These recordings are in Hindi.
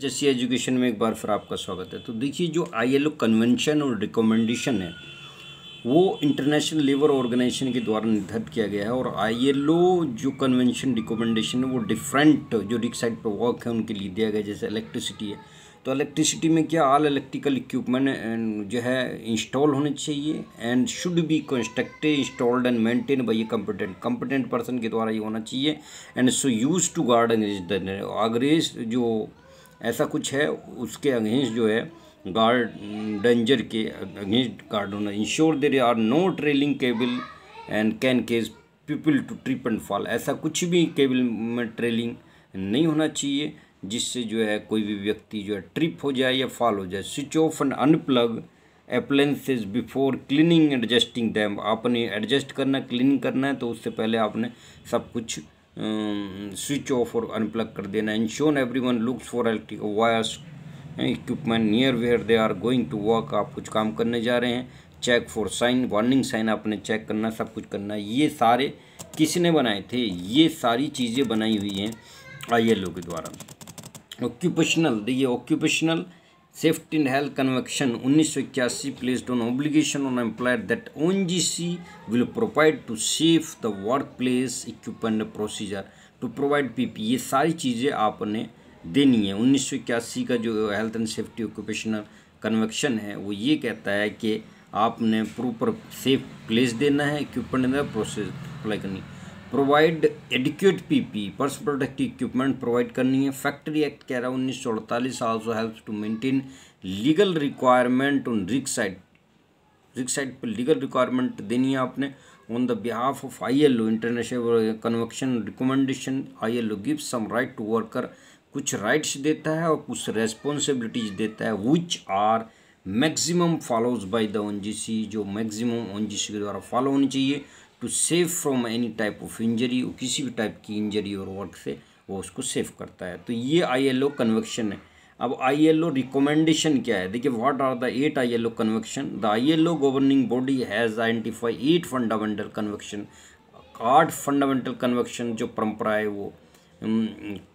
जैसी एजुकेशन में एक बार फिर आपका स्वागत है। तो देखिए, जो आईएलओ कन्वेंशन और रिकमेंडेशन है वो इंटरनेशनल लेबर ऑर्गेनाइजेशन के द्वारा निर्धारित किया गया है। और आईएलओ जो कन्वेंशन रिकमेंडेशन है वो डिफरेंट जो रिग साइड पर वर्क है उनके लिए दिया गया। जैसे इलेक्ट्रिसिटी है तो इलेक्ट्रिसिटी में क्या ऑल इलेक्ट्रिकल इक्विपमेंट जो है इंस्टॉल होने चाहिए and should be constructed installed and maintain by a competent person के द्वारा ये होना चाहिए and so use to guard against जो ऐसा कुछ है उसके अगेंस्ट जो है गार्ड डेंजर के अगेंस्ट गार्ड होना। Ensure there are no trailing cable and can cause people to trip and fall. ऐसा कुछ भी केबल में ट्रेलिंग नहीं होना चाहिए जिससे जो है कोई भी व्यक्ति जो है ट्रिप हो जाए या फॉल हो जाए। Switch off and unplug appliances before cleaning and adjusting them. आपने एडजस्ट करना क्लीनिंग करना है तो उससे पहले आपने सब कुछ स्विच ऑफ और अनप्लग कर देना। Ensure everyone looks for electric wires equipment near where they are going to work. आप कुछ काम करने जा रहे हैं। Check for sign warning sign आपने चेक करना, सब कुछ करना। ये सारे किसने बनाए थे? ये सारी चीज़ें बनाई हुई हैं आईएलओ के द्वारा। ऑक्यूपेशनल, देखिए occupational safety and health convention 1981 placed on obligation on employer that ONGC will provide to safe the work place equipment procedure to provide PP. ये सारी चीज़ें आपने देनी है। 1981 का जो health and safety occupational convention है वो ये कहता है कि आपने प्रॉपर सेफ प्लेस देना है, इक्विपमेंट प्रोसेस अप्लाई करनी, provide adequate PP personal protective equipment provide करनी है। फैक्ट्री एक्ट कह रहा है 1948 also helps to maintain legal requirement on rig side पर लीगल रिक्वायरमेंट देनी है आपने on the behalf of ILO international convention recommendation. ILO gives some right to worker, कुछ राइट्स देता है और कुछ रेस्पॉन्सिबिलिटीज देता है which are maximum follows by the ONGC, जो मैक्सिमम ओएनजीसी के द्वारा फॉलो होनी चाहिए to save from any type of injury. किसी भी टाइप की इंजरी और वर्क से वो उसको सेव करता है। तो ये आईएलओ कन्वेंशन है। अब आईएलओ रिकमेंडेशन क्या है? देखिए, what are the 8 ILO convention? The ILO governing body has identify 8 fundamental convention. 8 fundamental convention जो परंपरा है वो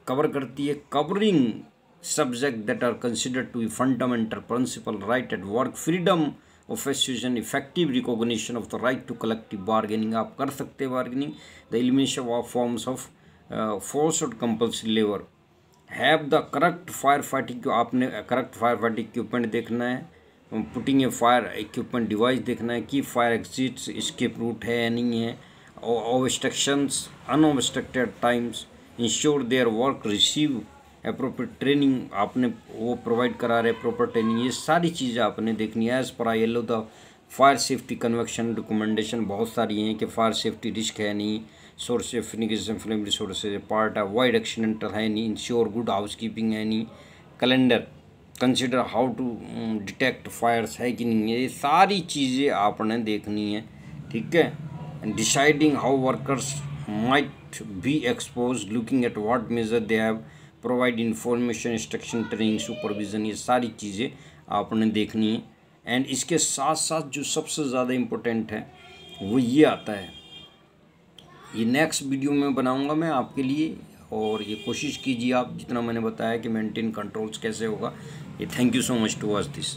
कवर करती है। Covering subject that are considered to be fundamental principle, right at work, freedom of association, effective recognition of the right to collective bargaining, आप कर सकते हैं bargaining, the elimination of forms of force और compulsory labour, have the correct fire fighting, आपने करेक्ट फायर फाइटिंग इक्विपमेंट देखना है, putting a fire equipment device देखना है कि फायर एग्जिट्स एस्केप रूट है या नहीं है, obstructions unobstructed times, ensure their work receive appropriate training, आपने वो प्रोवाइड करा रहे प्रॉपर ट्रेनिंग। ये सारी चीज़ें आपने देखनी है। As per ILO the fire safety convention recommendation बहुत सारी हैं कि फायर सेफ्टी रिस्क है नहीं, सोर्स ऑफ फिनिगेशन फ्लेम रिसोर्सेज पार्ट है, वाइड एक्सीडेंटल है नहीं, इंश्योर गुड हाउस कीपिंग है नहीं, calendar consider how to detect fires है कि नहीं है। ये सारी चीज़ें आपने देखनी है, ठीक है। And deciding how workers might be expose, looking at what measure they have provide information instruction training supervision, ये सारी चीज़ें आपने देखनी है। एंड इसके साथ साथ जो सबसे ज़्यादा इम्पोर्टेंट है वो ये आता है, ये नेक्स्ट वीडियो में बनाऊंगा मैं आपके लिए। और ये कोशिश कीजिए आप जितना मैंने बताया कि मेंटेन कंट्रोल्स कैसे होगा। ये thank you so much to watch this.